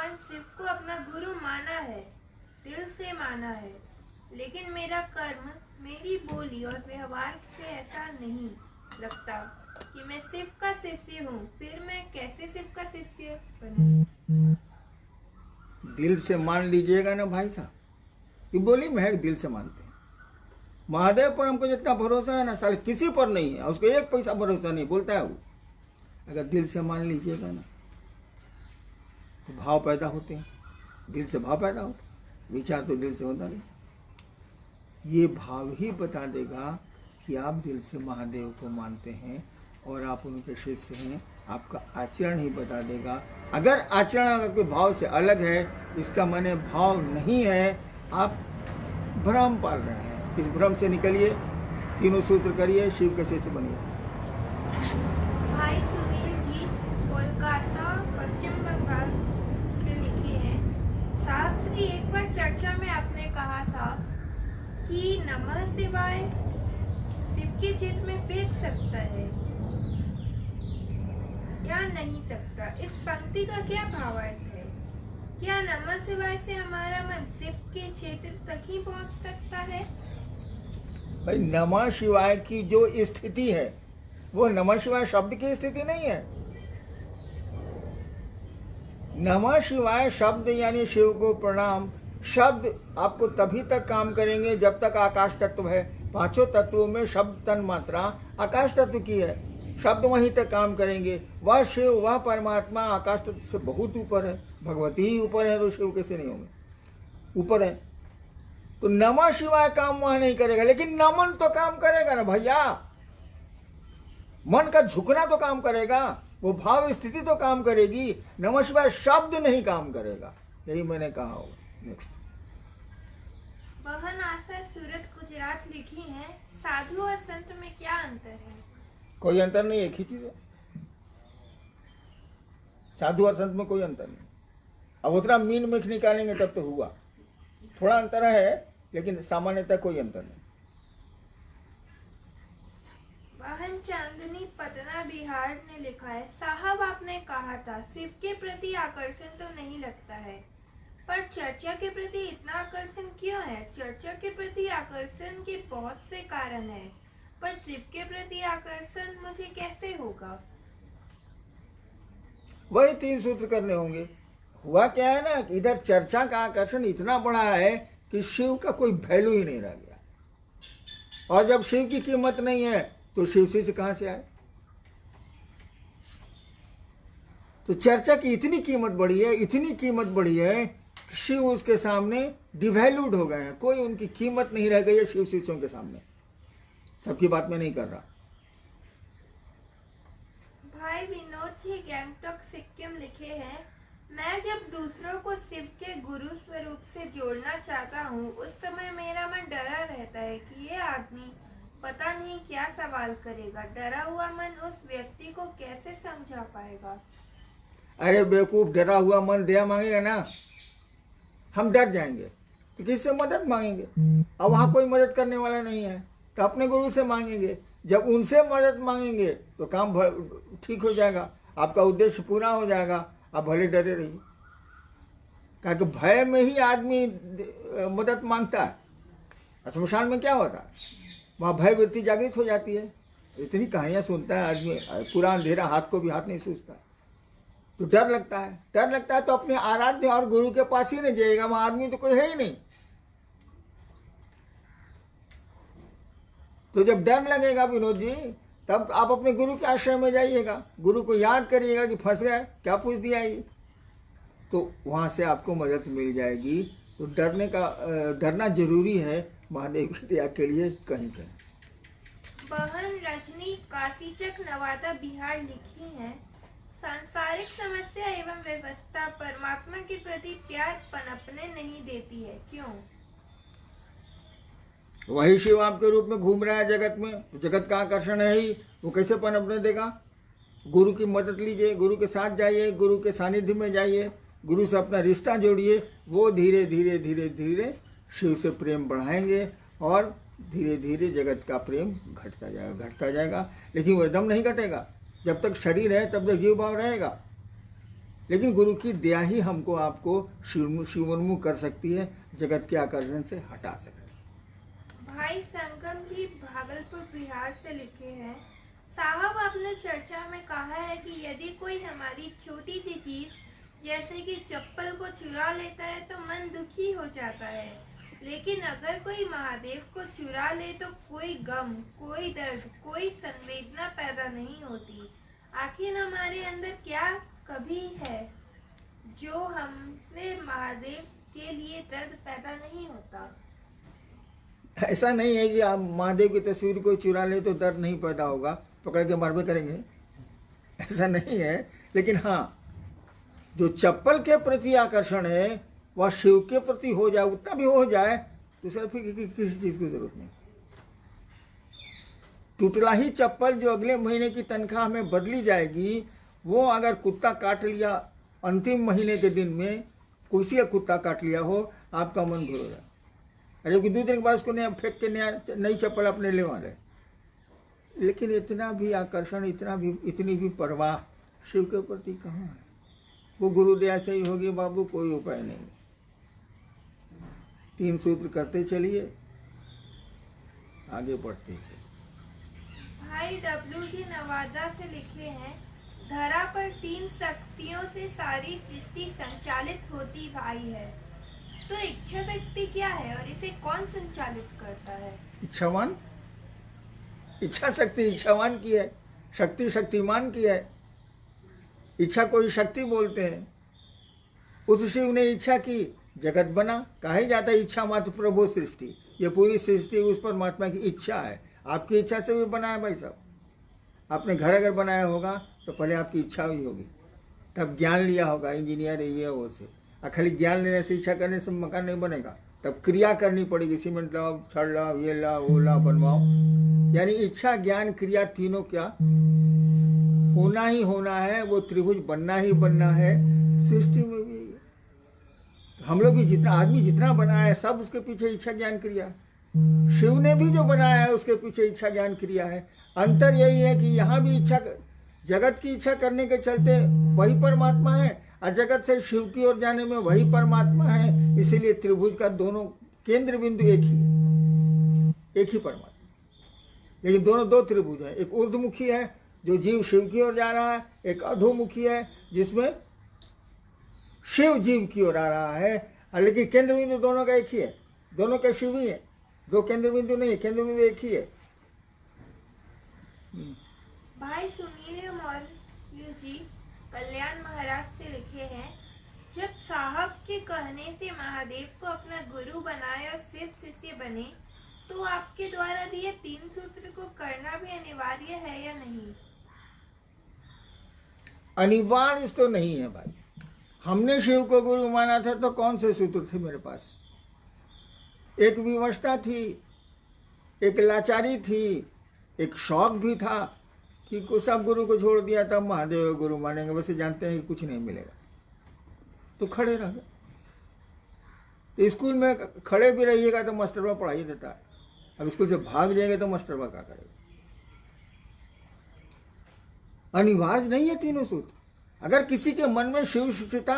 मन शिव को अपना गुरु माना है, दिल से माना है, लेकिन मेरा कर्म, मेरी बोली और व्यवहार से ऐसा नहीं लगता कि मैं शिव का शिष्य हूँ। फिर मैं कैसे शिव का शिष्य बनूं? दिल से मान लीजिएगा ना भाई साहब, ये बोली महक दिल से मानते हैं। महादेव पर हमको जितना भरोसा है ना, साले किसी पर नहीं है, उसको एक पैसा भरोसा नहीं, बोलता है वो। अगर दिल से मान लीजिएगा ना तो भाव पैदा होते हैं, दिल से भाव पैदा होते हैं, विचार तो दिल से होता नहीं। ये भाव ही बता देगा कि आप दिल से महादेव को मानते हैं और आप उनके शिष्य हैं। आपका आचरण ही बता देगा। अगर आचरण आपके भाव से अलग है, इसका माने भाव नहीं है, आप भ्रम पाल रहे हैं। इस भ्रम से निकलिए, तीनों सूत्र करिए, शिव के शिष्य बनिए। भाई सुनील जी कोलकाता पश्चिम बंगाल से लिखे हैं, साहब श्री, एक बार चर्चा में आपने कहा था कि नमः शिवाय शिव के चित्त में फेंक सकता है या नहीं सकता। इस पंक्ति का क्या भावार्थ है? क्या नमः शिवाय से हमारा मन शिव के क्षेत्र तक ही पहुंच सकता है? भाई नमः शिवाय की जो स्थिति है वो नमः शिवाय शब्द की स्थिति नहीं है। नमः शिवाय शब्द यानी शिव को प्रणाम शब्द आपको तभी तक काम करेंगे जब तक आकाश तत्व है। पांचों तत्वों में शब्द तन मात्रा आकाश तत्व की है, शब्द वहीं तक काम करेंगे। वह शिव, वह परमात्मा आकाश तत्व से बहुत ऊपर है, भगवती ही ऊपर है, तो शिव कैसे नहीं होंगे? ऊपर है। तो नमः शिवाय काम वहां नहीं करेगा, लेकिन नमन तो काम करेगा ना भैया। मन का झुकना तो काम करेगा, वो भाव स्थिति तो काम करेगी। नमः शिवाय शब्द नहीं काम करेगा, यही मैंने कहा होगा। नेक्स्ट। बहन आशा सूरत गुजरात लिखी है, साधु और संत में क्या अंतर है? कोई अंतर नहीं, एक ही चीज है। साधु और संत में कोई अंतर नहीं। अब उतना मीन मिख निकालेंगे तब तो हुआ। थोड़ा अंतर है, लेकिन सामान्यतः कोई अंतर नहीं। बहन चांदनी पटना बिहार ने लिखा है, साहब आपने कहा था शिव के प्रति आकर्षण तो नहीं लगता है, पर चर्चा के प्रति इतना आकर्षण क्यों है? चर्चा के प्रति आकर्षण के बहुत से कारण हैं, पर शिव के प्रति आकर्षण मुझे कैसे होगा? वही तीन सूत्र करने होंगे। हुआ क्या है ना कि इधर चर्चा का आकर्षण इतना बड़ा है कि शिव का कोई वैल्यू ही नहीं रह गया। और जब शिव की कीमत नहीं है तो शिव से कहां से आए? तो चर्चा की इतनी कीमत बढ़ी है, इतनी कीमत बढ़ी है कि शिव उसके सामने डिवैल्यूड हो गए हैं। कोई उनकी कीमत नहीं रह गई है शिव शिष्यों के सामने। सबकी बात में नहीं कर रहा। भाई विनोद जी गैंगटॉक सिक्किम लिखे हैं, मैं जब दूसरों को शिव के गुरु स्वरूप से जोड़ना चाहता हूँ, उस समय मेरा मन डरा रहता है कि ये आदमी पता नहीं क्या सवाल करेगा। डरा हुआ मन उस व्यक्ति को कैसे समझा पाएगा? अरे बेवकूफ, डरा हुआ मन दया मांगेगा ना, हम डर जाएंगे तो किससे मदद मांगेंगे? अब वहां कोई मदद करने वाला नहीं है तो अपने गुरु से मांगेंगे। जब उनसे मदद मांगेंगे तो काम ठीक हो जाएगा, आपका उद्देश्य पूरा हो जाएगा। आप भले डरे रहिए, क्योंकि भय में ही आदमी मदद मांगता है। शमशान में क्या होता है? वहाँ भय वृत्ति जागृत हो जाती है। इतनी कहानियां सुनता है आदमी, पूरा अंधेरा हाथ को भी हाथ नहीं सूझता, तो डर लगता है। डर लगता है तो अपने आराध्य और गुरु के पास ही नहीं जाएगा, वहां आदमी तो कोई है ही नहीं। तो जब डर लगेगा विनोद जी, तब आप अपने गुरु के आश्रय में जाइएगा, गुरु को याद करिएगा कि फंस गए, क्या पूछ दिया ये, तो वहां से आपको मदद मिल जाएगी। तो डरना जरूरी है महादेव की दया के लिए कहीं कहीं। बहन रजनी काशीचक नवादा बिहार लिखी है, सांसारिक समस्या एवं व्यवस्था परमात्मा के प्रति प्यार पनपने नहीं देती है, क्यों? वही शिव आपके रूप में घूम रहा है जगत में, तो जगत का आकर्षण है ही, वो कैसे पनपने देगा? गुरु की मदद लीजिए, गुरु के साथ जाइए, गुरु के सानिध्य में जाइए, गुरु से अपना रिश्ता जोड़िए। वो धीरे धीरे धीरे धीरे शिव से प्रेम बढ़ाएंगे और धीरे धीरे जगत का प्रेम घटता जाएगा। लेकिन वो एकदम नहीं घटेगा। जब तक शरीर है तब तक जीव भाव रहेगा। लेकिन गुरु की दया ही हमको आपको शिवोन्मुख कर सकती है, जगत के आकर्षण से हटा सकती है। भाई संगम जी भागलपुर बिहार से लिखे हैं, साहब आपने चर्चा में कहा है कि यदि कोई हमारी छोटी सी चीज जैसे कि चप्पल को चुरा लेता है तो मन दुखी हो जाता है, लेकिन अगर कोई महादेव को चुरा ले तो कोई गम, कोई दर्द, कोई संवेदना पैदा नहीं होती। आखिर हमारे अंदर क्या कभी है जो हमसे महादेव के लिए दर्द पैदा नहीं होता? ऐसा नहीं है कि आप महादेव की तस्वीर को चुरा ले तो दर्द नहीं पैदा होगा, पकड़ के मारबे करेंगे, ऐसा नहीं है। लेकिन हाँ, जो चप्पल के प्रति आकर्षण है वह शिव के प्रति हो जाए, उतना भी हो जाए तो सर फिर किसी चीज की जरूरत नहीं। टुटला ही चप्पल जो अगले महीने की तनख्वाह में बदली जाएगी, वो अगर कुत्ता काट लिया अंतिम महीने के दिन में, किसी का कुत्ता काट लिया हो, आपका मन घुर हो जाए, जबकि 2 दिन के बाद उसको नया फेंक के नई चप्पल अपने ले वाले। लेकिन इतना भी आकर्षण, इतनी भी परवाह शिव के प्रति कहाँ है? वो गुरुदया से ही होगी बाबू, कोई उपाय नहीं। 3 सूत्र करते चलिए, आगे बढ़ते चलिए। भाई डब्ल्यू जी नवादा से लिखे हैं, धरा पर 3 शक्तियों से सारी सृष्टि संचालित होती भाई है, तो इच्छा शक्ति क्या है और इसे कौन संचालित करता है? इच्छावान। इच्छा शक्ति इच्छावान की है, शक्ति शक्तिमान की है। इच्छा को ही शक्ति बोलते हैं। उस शिव ने इच्छा की, जगत बना। कहा ही जाता है इच्छा मात्र प्रभु सृष्टि, ये पूरी सृष्टि उस परमात्मा की इच्छा है। आपकी इच्छा से भी बना है भाई साहब। आपने घर अगर बनाया होगा तो पहले आपकी इच्छा हुई होगी, तब ज्ञान लिया होगा, इंजीनियर ये वो से। और खाली ज्ञान लेने से, इच्छा करने से मकान नहीं बनेगा, तब क्रिया करनी पड़ेगी। सीमेंट लाओ, छड़ लाओ, ये लाओ, वो लाओ, बनवाओ। यानी इच्छा ज्ञान क्रिया तीनों क्या होना ही होना है, वो त्रिभुज बनना ही बनना है। सृष्टि में भी हम लोग भी जितना आदमी जितना बनाया है, सब उसके पीछे इच्छा ज्ञान क्रिया है। शिव ने भी जो बनाया है उसके पीछे इच्छा ज्ञान क्रिया है। अंतर यही है कि यहाँ भी इच्छा, जगत की इच्छा करने के चलते वही परमात्मा है, और जगत से शिव की ओर जाने में वही परमात्मा है। इसीलिए त्रिभुज का दोनों केंद्र बिंदु एक ही है, एक ही परमात्मा। लेकिन दोनों 2 त्रिभुज है। एक ऊर्ध्वमुखी है जो जीव शिव की ओर जा रहा है, एक अधोमुखी है जिसमें शिव जीव की ओर आ रहा है। लेकिन केंद्र बिंदु दोनों का एक ही है, दोनों का शिव ही है। 2 केंद्र बिंदु नहीं है, केंद्र बिंदु एक ही है। भाई सुनील मौर्य जी कल्याण महाराज से लिखे हैं, जब साहब के कहने से महादेव को अपना गुरु बनाए और सिद्ध शिष्य बने, तो आपके द्वारा दिए 3 सूत्र को करना भी अनिवार्य है या नहीं? अनिवार्य तो नहीं है भाई। हमने शिव को गुरु माना था तो कौन से सूत्र थे मेरे पास? एक विवशता थी, एक लाचारी थी, एक शौक भी था कि सब गुरु को छोड़ दिया, तब महादेव गुरु मानेंगे। वैसे जानते हैं कि कुछ नहीं मिलेगा, तो खड़े रह गए। तो स्कूल में खड़े भी रहिएगा तो मास्टरवा पढ़ाई देता है। अब स्कूल से भाग जाएंगे तो मास्टरवा क्या करेगा? अनिवार्य नहीं है तीनों सूत्र। अगर किसी के मन में शिव शिष्यता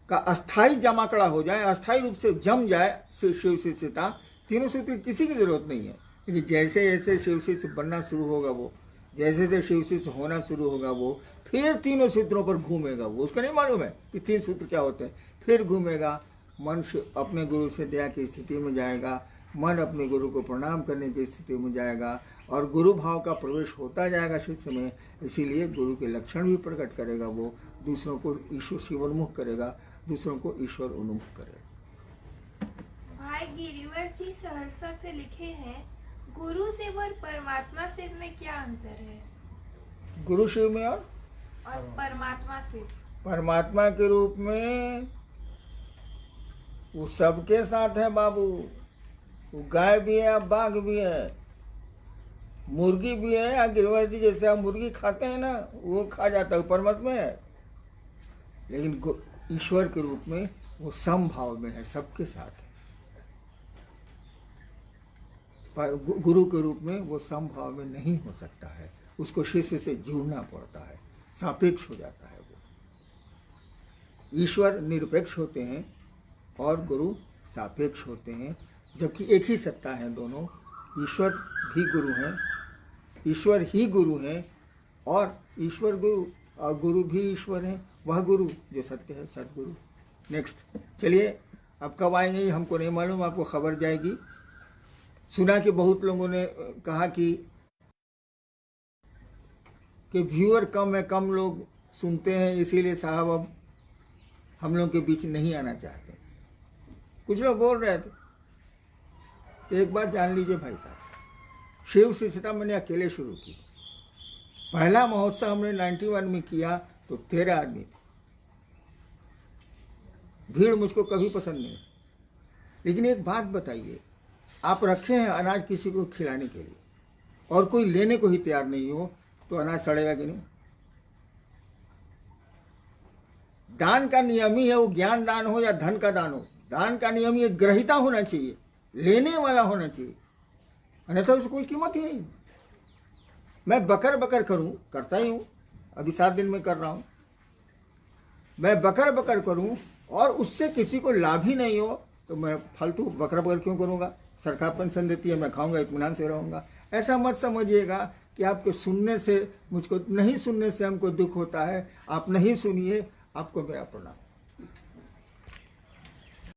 का अस्थाई जमाकड़ा हो जाए, अस्थाई रूप से जम जाए शिव शिष्यता, तीनों सूत्र किसी की जरूरत नहीं है। लेकिन जैसे जैसे शिव शिष्य बनना शुरू होगा वो, जैसे जैसे शिव शिष्य होना शुरू होगा वो, फिर तीनों सूत्रों पर घूमेगा वो। उसको नहीं मालूम है कि 3 सूत्र क्या होते हैं। फिर घूमेगा, मन अपने गुरु से दया की स्थिति में जाएगा, मन अपने गुरु को प्रणाम करने की स्थिति में जाएगा, और गुरु भाव का प्रवेश होता जाएगा शिष्य में। इसीलिए गुरु के लक्षण भी प्रकट करेगा वो, दूसरों को ईश्वर शिवोन्मुख करेगा, दूसरों को ईश्वर उन्मुख करेगा। भाई गिरिवर जी सहरसा से लिखे हैं, गुरु से और परमात्मा से में क्या अंतर है? गुरु शिव में और परमात्मा से? परमात्मा के रूप में वो सबके साथ है बाबू। वो गाय भी है, बाघ भी है, मुर्गी भी है। गिरवर जी जैसे आप मुर्गी खाते हैं ना, वो खा जाता है, परमात्मा है। लेकिन ईश्वर के रूप में वो समभाव में है, सबके साथ है। पर गुरु के रूप में वो समभाव में नहीं हो सकता है, उसको शिष्य से जुड़ना पड़ता है, सापेक्ष हो जाता है वो। ईश्वर निरपेक्ष होते हैं और गुरु सापेक्ष होते हैं, जबकि एक ही सत्ता है दोनों। ईश्वर भी गुरु हैं, ईश्वर ही गुरु हैं और ईश्वर गुरु और गुरु भी ईश्वर हैं, वह गुरु जो सत्य है, सतगुरु। नेक्स्ट, चलिए अब कब आएंगे ये हमको नहीं मालूम, आपको खबर जाएगी। सुना कि बहुत लोगों ने कहा कि व्यूअर कम है, कम लोग सुनते हैं, इसीलिए साहब अब हम लोग के बीच नहीं आना चाहते। कुछ लोग बोल रहे थे। एक बात जान लीजिए भाई साहब, शिव शिष्टता मैंने अकेले शुरू की। पहला महोत्सव हमने 91 में किया तो 13 आदमी थे। भीड़ मुझको कभी पसंद नहीं। लेकिन एक बात बताइए, आप रखे हैं अनाज किसी को खिलाने के लिए और कोई लेने को ही तैयार नहीं हो, तो अनाज सड़ेगा कि नहीं? दान का नियम ही है, वो ज्ञान दान हो या धन का दान हो, दान का नियम ये ग्रहिता होना चाहिए, लेने वाला होना चाहिए, अन्यथा उसको कोई कीमत ही नहीं। मैं बकर बकर करूं, करता ही हूं, अभी 7 दिन में कर रहा हूं। मैं बकर बकर करूं और उससे किसी को लाभ ही नहीं हो, तो मैं फालतू बकर बकर क्यों करूंगा? सरकार पेंशन देती है, मैं खाऊंगा, इत्मीनान से रहूंगा। ऐसा मत समझिएगा कि आपके सुनने से, मुझको नहीं सुनने से हमको दुख होता है। आप नहीं सुनिए, आपको मेरा प्रणाम।